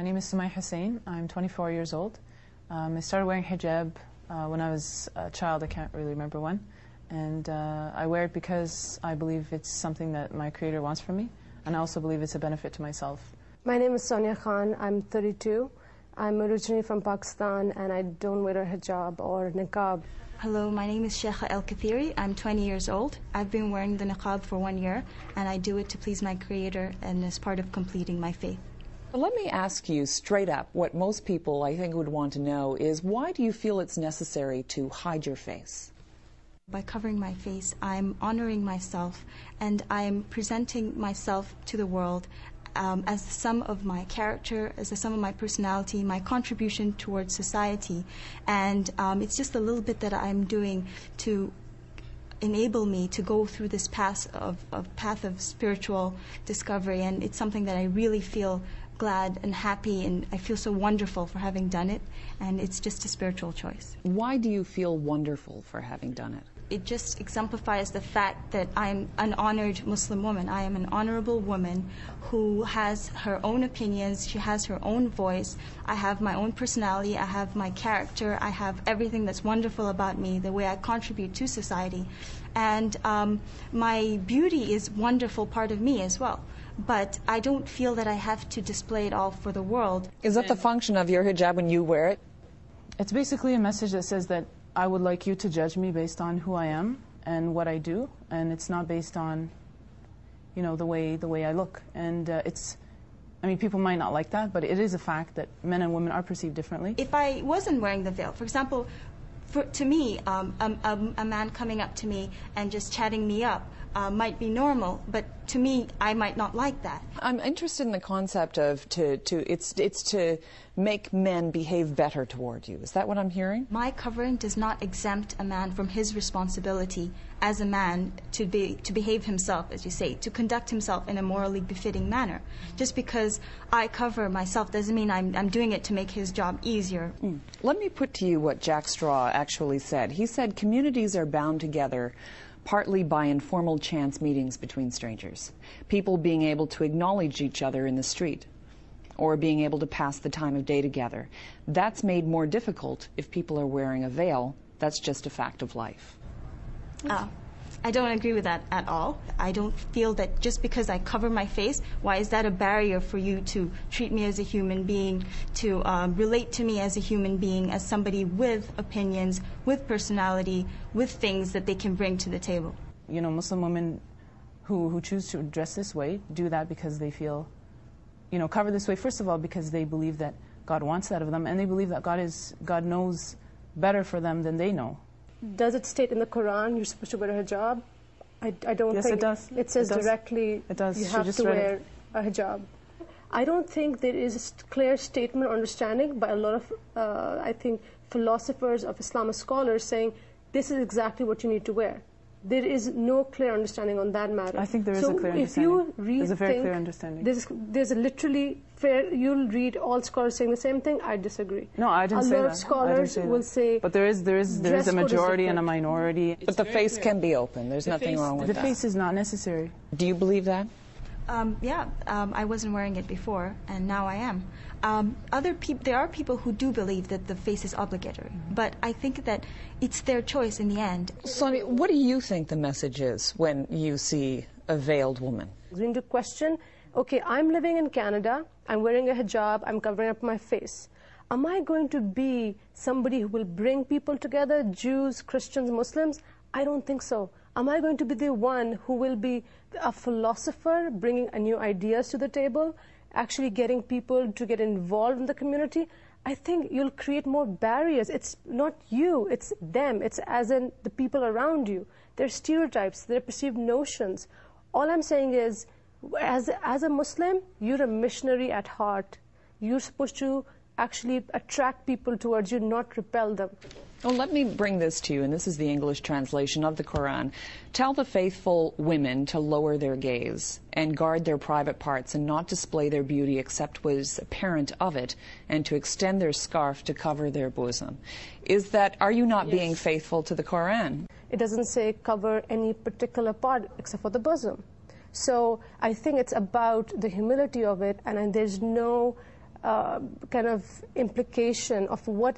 My name is Sumay Hussain. I'm 24 years old. I started wearing hijab when I was a child. I can't really remember when. And I wear it because I believe it's something that my Creator wants from me. And I also believe it's a benefit to myself. My name is Sonia Khan. I'm 32. I'm originally from Pakistan, and I don't wear a hijab or niqab. Hello, my name is Sheikha El-Kathiri. I'm 20 years old. I've been wearing the niqab for 1 year, and I do it to please my Creator and as part of completing my faith. Let me ask you straight up, what most people I think would want to know is, why do you feel it's necessary to hide your face? By covering my face, I'm honoring myself, and I'm presenting myself to the world as the sum of my character, as the sum of my personality, my contribution towards society. And it's just a little bit that I'm doing to enable me to go through this path of spiritual discovery. And it's something that I really feel glad and happy, and I feel so wonderful for having done it. And it's just a spiritual choice. Why do you feel wonderful for having done it? It just exemplifies the fact that I'm an honored Muslim woman. I am an honorable woman who has her own opinions. She has her own voice. I have my own personality. I have my character. I have everything that's wonderful about me, the way I contribute to society. And my beauty is a wonderful part of me as well. But I don't feel that I have to display it all for the world. Is that the function of your hijab when you wear it? It's basically a message that says that I would like you to judge me based on who I am and what I do, and it's not based on, you know, the way I look. And I mean, people might not like that, but it is a fact that men and women are perceived differently. If I wasn't wearing the veil, for example, to me, a man coming up to me and just chatting me up might be normal, but to me, I might not like that. I'm interested in the concept of it's to make men behave better toward you. Is that what I'm hearing? My covering does not exempt a man from his responsibility as a man to behave himself, as you say, to conduct himself in a morally befitting manner. Just because I cover myself doesn't mean I'm doing it to make his job easier. Let me put to you what Jack Straw actually said. He said communities are bound together partly by informal chance meetings between strangers, people being able to acknowledge each other in the street, or being able to pass the time of day together. That's made more difficult if people are wearing a veil. That's just a fact of life. I don't agree with that at all. I don't feel that just because I cover my face, why is that a barrier for you to treat me as a human being, to relate to me as a human being, as somebody with opinions, with personality, with things that they can bring to the table. You know, Muslim women who choose to dress this way do that because they feel, you know, cover this way, first of all, because they believe that God wants that of them, and they believe that God knows better for them than they know. Does it state in the Quran you're supposed to wear a hijab? I don't think it does. It says directly you have to wear a hijab. I don't think there is a clear statement or understanding by a lot of, I think, philosophers of Islam, scholars, saying this is exactly what you need to wear. There is no clear understanding on that matter. I think there is a clear understanding. If you read, there's a very clear understanding. There's a literally fair. You'll read all scholars saying the same thing. I disagree. No, I didn't say that. A lot of scholars will say. But there is a majority and a minority. But the face can be open. There's nothing wrong with that. The face is not necessary. Do you believe that? Yeah, I wasn't wearing it before, and now I am. There are people who do believe that the face is obligatory, but I think that it's their choice in the end. Sonia, what do you think the message is when you see a veiled woman? We need to question, okay, I'm living in Canada, I'm wearing a hijab, I'm covering up my face. Am I going to be somebody who will bring people together, Jews, Christians, Muslims? I don't think so. Am I going to be the one who will be a philosopher, bringing new ideas to the table, actually getting people to get involved in the community? I think you'll create more barriers. It's not you, it's them. It's as in the people around you. They're stereotypes, they're perceived notions. All I'm saying is, as a Muslim, you're a missionary at heart. You're supposed to actually attract people towards you, not repel them. Well, let me bring this to you, and this is the English translation of the Quran. Tell the faithful women to lower their gaze and guard their private parts and not display their beauty except what is apparent of it, and to extend their scarf to cover their bosom. Are you not being faithful to the Quran? It doesn't say cover any particular part except for the bosom. So I think it's about the humility of it, and there's no kind of implication of what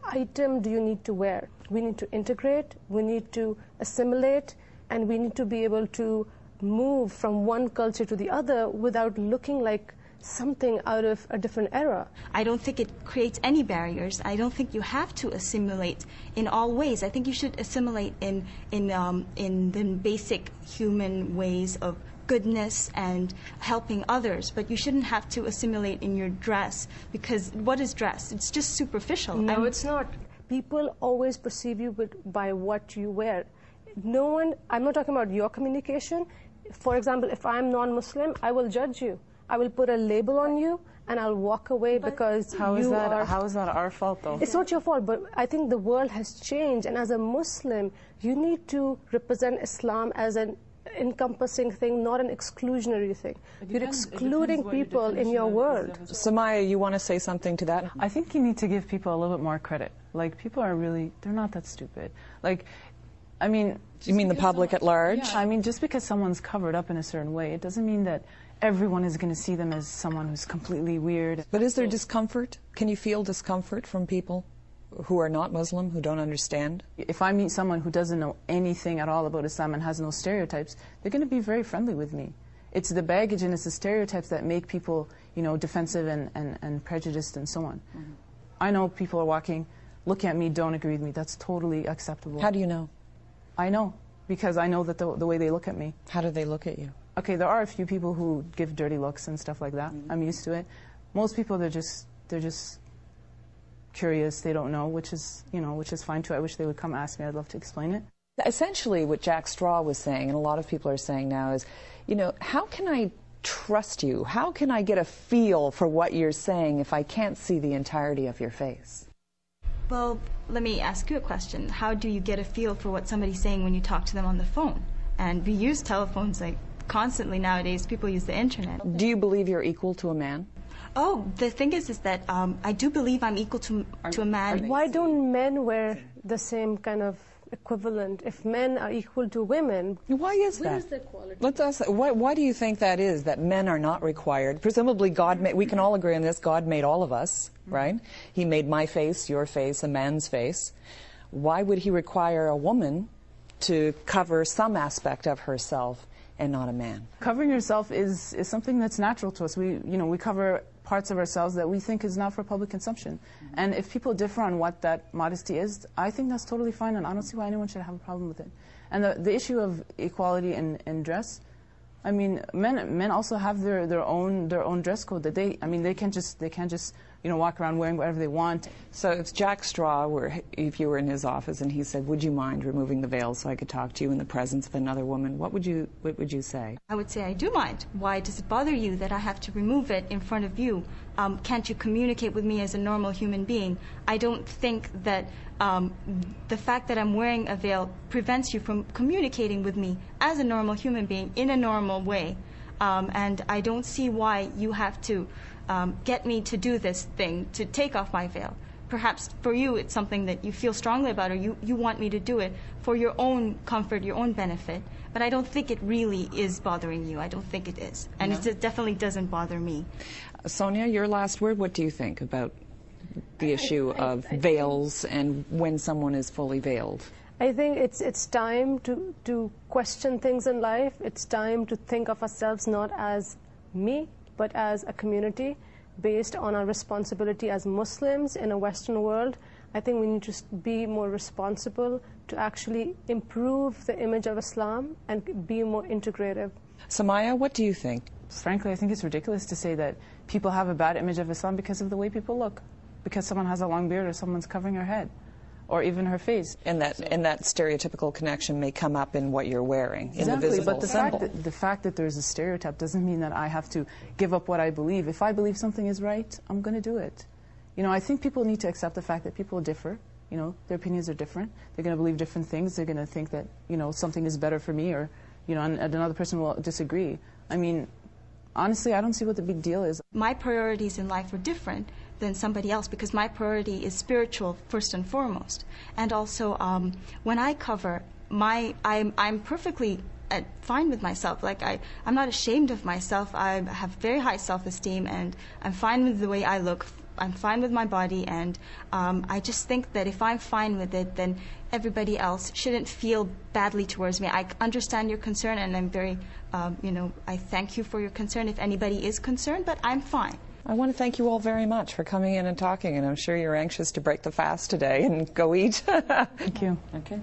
item do you need to wear. We need to integrate, we need to assimilate, and we need to be able to move from one culture to the other without looking like something out of a different era. I don't think it creates any barriers. I don't think you have to assimilate in all ways. I think you should assimilate in the basic human ways of goodness and helping others, but you shouldn't have to assimilate in your dress, because what is dress? It's just superficial. No, it's not. People always perceive you by what you wear. No one, I'm not talking about your communication. For example, if I'm non-Muslim, I will judge you. I will put a label on you and I'll walk away because how is that our fault, though? It's not your fault, but I think the world has changed, and as a Muslim, you need to represent Islam as an encompassing thing, not an exclusionary thing. You're excluding people in your world. Samaya, you want to say something to that? I think you need to give people a little bit more credit. Like, people are really, they're not that stupid. Like, I mean... You mean the public at large? Yeah, I mean, just because someone's covered up in a certain way, it doesn't mean that everyone is going to see them as someone who's completely weird. But is there discomfort? Can you feel discomfort from people who are not Muslim, who don't understand? If I meet someone who doesn't know anything at all about Islam and has no stereotypes, they're going to be very friendly with me. It's the baggage and it's the stereotypes that make people, you know, defensive and prejudiced and so on. Mm-hmm. I know people are walking, look at me, don't agree with me. That's totally acceptable. How do you know? I know, because I know that the way they look at me. How do they look at you? Okay, there are a few people who give dirty looks and stuff like that. Mm-hmm. I'm used to it. Most people, they're just curious. They don't know, which is fine too. I wish they would come ask me. I'd love to explain it. Essentially, what Jack Straw was saying, and a lot of people are saying now, is, you know, how can I trust you? How can I get a feel for what you're saying if I can't see the entirety of your face? Well, let me ask you a question. How do you get a feel for what somebody's saying when you talk to them on the phone? And we use telephones like constantly nowadays. People use the internet. Do you believe you're equal to a man? Oh, the thing is that I do believe I'm equal to a man. Why don't men wear the same kind of equivalent if men are equal to women? Why is that? Where is the equality? Let's ask, why do you think that is, that men are not required? Presumably God made, we can all agree on this, God made all of us, right? He made my face, your face, a man's face. Why would he require a woman to cover some aspect of herself and not a man? Covering yourself is something that's natural to us. We cover parts of ourselves that we think is not for public consumption. Mm-hmm. And if people differ on what that modesty is, I think that's totally fine, and I don't see why anyone should have a problem with it. And the issue of equality in dress, I mean, men also have their own dress code that they can't just walk around wearing whatever they want. So if Jack Straw if you were in his office and he said, "Would you mind removing the veil so I could talk to you in the presence of another woman?" what would you say? I would say, I do mind. Why does it bother you that I have to remove it in front of you? Can't you communicate with me as a normal human being? I don't think that the fact that I'm wearing a veil prevents you from communicating with me as a normal human being in a normal way. And I don't see why you have to get me to do this thing, to take off my veil. Perhaps for you it's something that you feel strongly about, or you want me to do it for your own comfort, your own benefit. But I don't think it really is bothering you. I don't think it is. And it definitely doesn't bother me. Sonia, your last word. What do you think about the issue of veils and when someone is fully veiled? I think it's time to question things in life. It's time to think of ourselves not as me, but as a community based on our responsibility as Muslims in a Western world. I think we need to be more responsible to actually improve the image of Islam and be more integrative. Samaya, what do you think? Frankly, I think it's ridiculous to say that people have a bad image of Islam because of the way people look, because someone has a long beard or someone's covering her head, or even her face. And that stereotypical connection may come up in what you're wearing, exactly, in the visible but symbol. The fact that there's a stereotype doesn't mean that I have to give up what I believe. If I believe something is right, I'm going to do it. You know, I think people need to accept the fact that people differ. You know, their opinions are different. They're going to believe different things. They're going to think that, you know, something is better for me, or, you know, and another person will disagree. I mean, honestly, I don't see what the big deal is. My priorities in life are different than somebody else because my priority is spiritual first and foremost. And also, when I cover, I'm perfectly fine with myself. Like I'm not ashamed of myself. I have very high self-esteem, and I'm fine with the way I look. I'm fine with my body, and I just think that if I'm fine with it, then everybody else shouldn't feel badly towards me. I understand your concern, and I'm very, I thank you for your concern if anybody is concerned, but I'm fine. I want to thank you all very much for coming in and talking, and I'm sure you're anxious to break the fast today and go eat. Thank you. Okay.